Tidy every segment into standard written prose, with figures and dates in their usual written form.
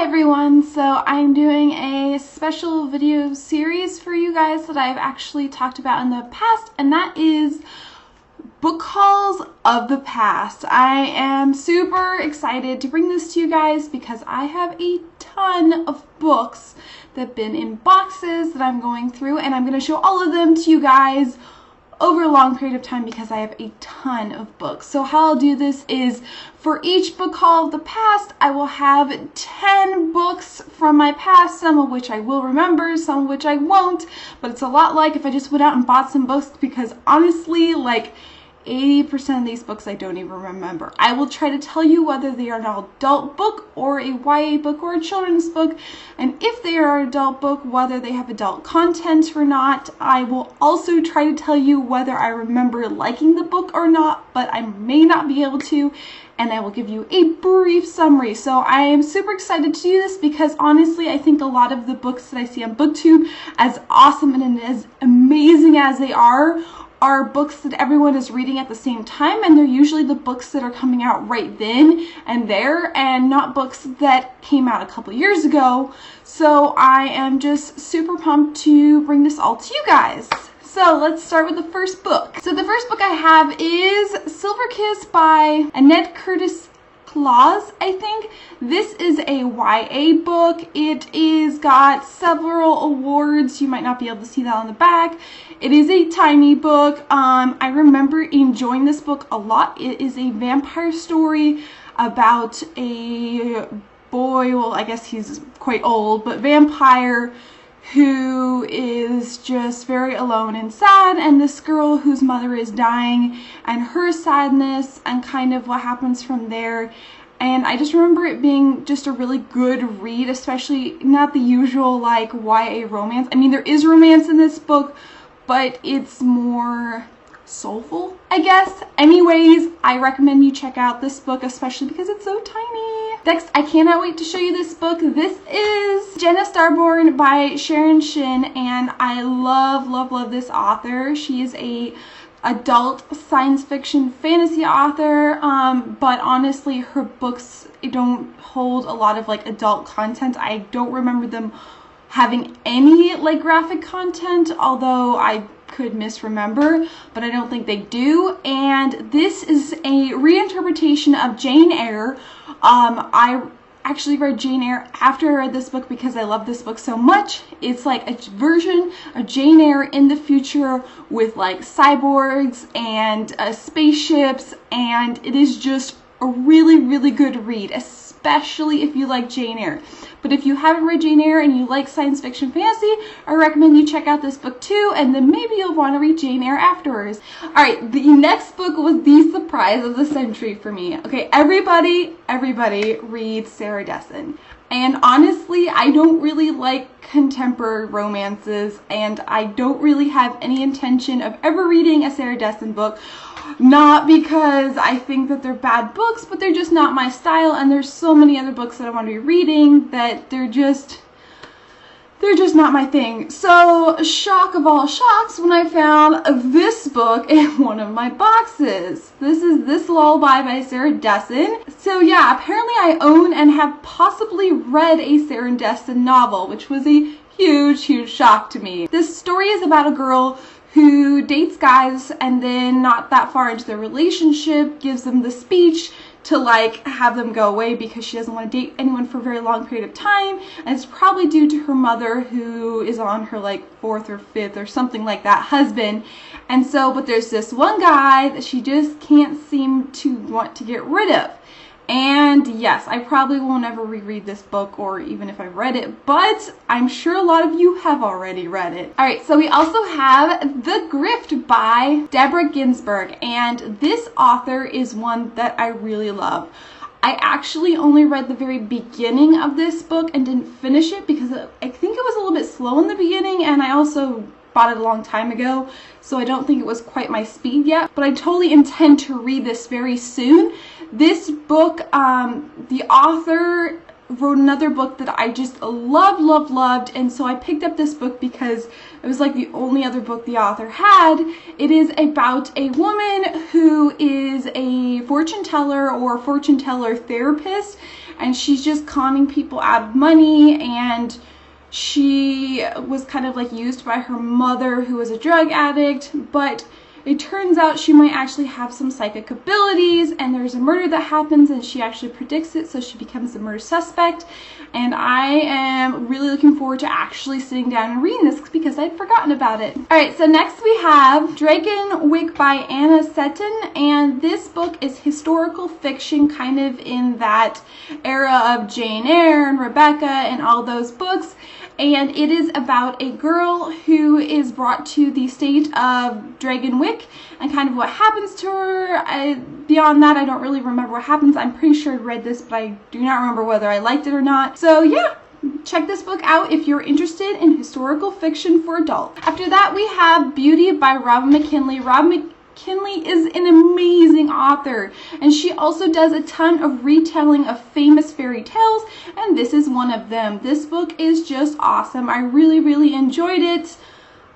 everyone, so I'm doing a special video series for you guys that I've actually talked about in the past, and that is book hauls of the past. I am super excited to bring this to you guys because I have a ton of books that have been in boxes that I'm going through, and I'm going to show all of them to you guys over a long period of time because I have a ton of books. So how I'll do this is for each book haul of the past, I will have 10 books from my past, some of which I will remember, some of which I won't, but it's a lot like if I just went out and bought some books because honestly, like 80% of these books I don't even remember. I will try to tell you whether they are an adult book or a YA book or a children's book, and if they are an adult book, whether they have adult content or not. I will also try to tell you whether I remember liking the book or not, but I may not be able to, and I will give you a brief summary. So I am super excited to do this because honestly I think a lot of the books that I see on BookTube, as awesome and as amazing as they are books that everyone is reading at the same time, and they're usually the books that are coming out right then and there and not books that came out a couple years ago. So I am just super pumped to bring this all to you guys. So let's start with the first book. So the first book I have is Silver Kiss by Annette Curtis Claus, I think. This is a YA book. It is got several awards. You might not be able to see that on the back. It is a tiny book. I remember enjoying this book a lot. It is a vampire story about a boy, well, I guess he's quite old, but vampire who is just very alone and sad, and this girl whose mother is dying and her sadness and kind of what happens from there. And I just remember it being just a really good read, especially not the usual like YA romance. I mean, there is romance in this book, but it's more soulful, I guess. Anyways, I recommend you check out this book, especially because it's so tiny. Next, I cannot wait to show you this book. This is Jenna Starborn by Sharon Shin, and I love this author. She is a adult science fiction fantasy author, but honestly her books don't hold a lot of like adult content. I don't remember them having any like graphic content, although I could misremember, but I don't think they do. And this is a reinterpretation of Jane Eyre. I actually read Jane Eyre after I read this book because I love this book so much. It's like a version of Jane Eyre in the future with like cyborgs and spaceships, and it is just a really good read, especially if you like Jane Eyre. But if you haven't read Jane Eyre and you like science fiction fantasy, I recommend you check out this book too, and then maybe you'll want to read Jane Eyre afterwards. Alright, the next book was the surprise of the century for me. Okay, everybody reads Sarah Dessen. And honestly, I don't really like contemporary romances, and I don't really have any intention of ever reading a Sarah Dessen book. Not because I think that they're bad books, but they're just not my style, and there's so many other books that I want to be reading that they're just not my thing. So, shock of all shocks when I found this book in one of my boxes. This is This Lullaby by Sarah Dessen. So yeah, apparently I own and have possibly read a Sarah Dessen novel, which was a huge shock to me. This story is about a girl who dates guys and then not that far into their relationship gives them the speech to like have them go away because she doesn't want to date anyone for a very long period of time, and it's probably due to her mother, who is on her like 4th or 5th or something like that husband. And so, but there's this one guy that she just can't seem to want to get rid of. And yes, I probably will never reread this book, or even if I read it, but I'm sure a lot of you have already read it. Alright, so we also have The Grift by Deborah Ginsburg, and this author is one that I really love. I actually only read the very beginning of this book and didn't finish it because I think it was a little bit slow in the beginning, and I also bought it a long time ago, so I don't think it was quite my speed yet, but I totally intend to read this very soon. This book, the author wrote another book that I just loved, and so I picked up this book because it was like the only other book the author had. It is about a woman who is a fortune teller or fortune teller therapist, and she's just conning people out of money, and she was kind of like used by her mother, who was a drug addict, but it turns out she might actually have some psychic abilities, and there's a murder that happens and she actually predicts it, so she becomes the murder suspect. And I am really looking forward to actually sitting down and reading this because I'd forgotten about it. Alright, so next we have Dragonwyck by Anna Seton, and this book is historical fiction, kind of in that era of Jane Eyre and Rebecca and all those books. And it is about a girl who is brought to the state of Dragonwyck and kind of what happens to her. Beyond that, I don't really remember what happens. I'm pretty sure I read this, but I do not remember whether I liked it or not. So yeah, check this book out if you're interested in historical fiction for adults. After that, we have Beauty by Robin McKinley. Robin McKinley is an amazing author, and she also does a ton of retelling of famous fairy tales, and this is one of them. This book is just awesome. I really enjoyed it.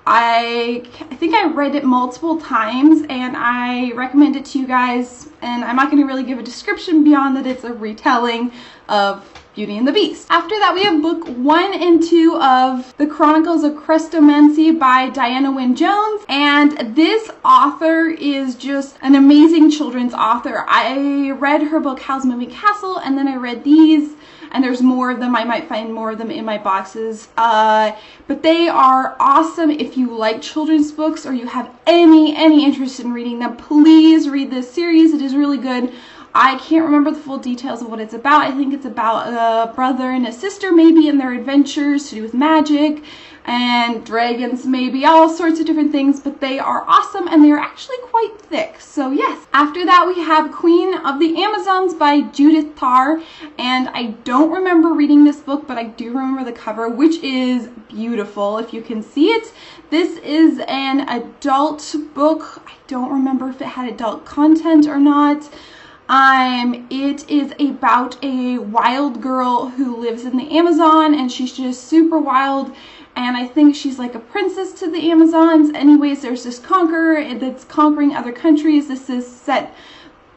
I think I read it multiple times, and I recommend it to you guys, and I'm not going to really give a description beyond that it's a retelling of Beauty and the Beast. After that, we have book 1 and 2 of The Chronicles of Chrestomanci by Diana Wynne Jones, and this author is just an amazing children's author. I read her book Howl's Moving Castle, and then I read these, and there's more of them. I might find more of them in my boxes, but they are awesome. If you like children's books or you have any interest in reading them, please read this series. It is really good. I can't remember the full details of what it's about. I think it's about a brother and a sister maybe and their adventures to do with magic and dragons, maybe all sorts of different things, but they are awesome and they are actually quite thick. So yes. After that, we have Queen of the Amazons by Judith Tarr, and I don't remember reading this book, but I do remember the cover, which is beautiful if you can see it. This is an adult book. I don't remember if it had adult content or not. It is about a wild girl who lives in the Amazon, and she's just super wild, and I think she's like a princess to the Amazons. Anyways, there's this conqueror that's conquering other countries. This is set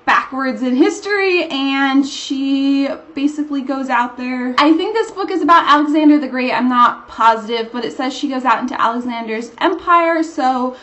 backwards in history, and she basically goes out there. I think this book is about Alexander the Great. I'm not positive, but it says she goes out into Alexander's empire, so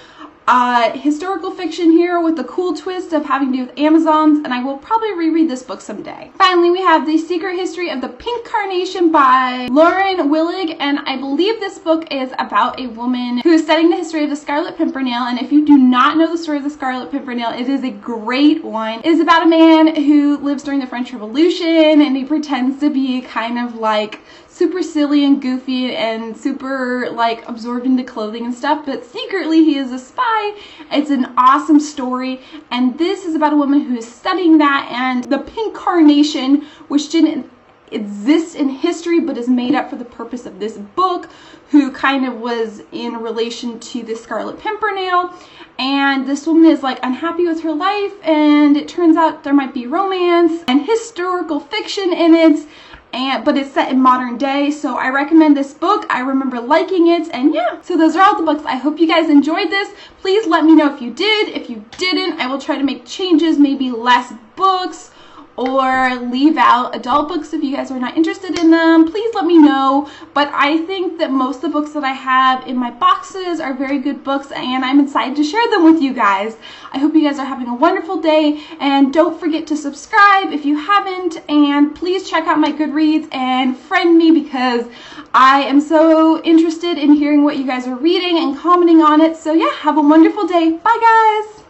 historical fiction here with the cool twist of having to do with Amazons, and I will probably reread this book someday. Finally, we have The Secret History of the Pink Carnation by Lauren Willig, and I believe this book is about a woman who is studying the history of the Scarlet Pimpernel, and if you do not know the story of the Scarlet Pimpernel, it is a great one. It is about a man who lives during the French Revolution, and he pretends to be kind of like super silly and goofy and super like absorbed into clothing and stuff, but secretly he is a spy. It's an awesome story, and this is about a woman who is studying that, and the Pink Carnation, which didn't exist in history but is made up for the purpose of this book, who kind of was in relation to the Scarlet Pimpernel. And this woman is like unhappy with her life, and it turns out there might be romance and historical fiction in it, but it's set in modern day, so I recommend this book. I remember liking it, and yeah, so those are all the books. I hope you guys enjoyed this. Please let me know if you did. If you didn't, I will try to make changes, maybe less books, or leave out adult books if you guys are not interested in them. Please let me know. But I think that most of the books that I have in my boxes are very good books, and I'm excited to share them with you guys. I hope you guys are having a wonderful day, and don't forget to subscribe if you haven't, and please check out my Goodreads and friend me, because I am so interested in hearing what you guys are reading and commenting on it. So yeah, have a wonderful day. Bye guys!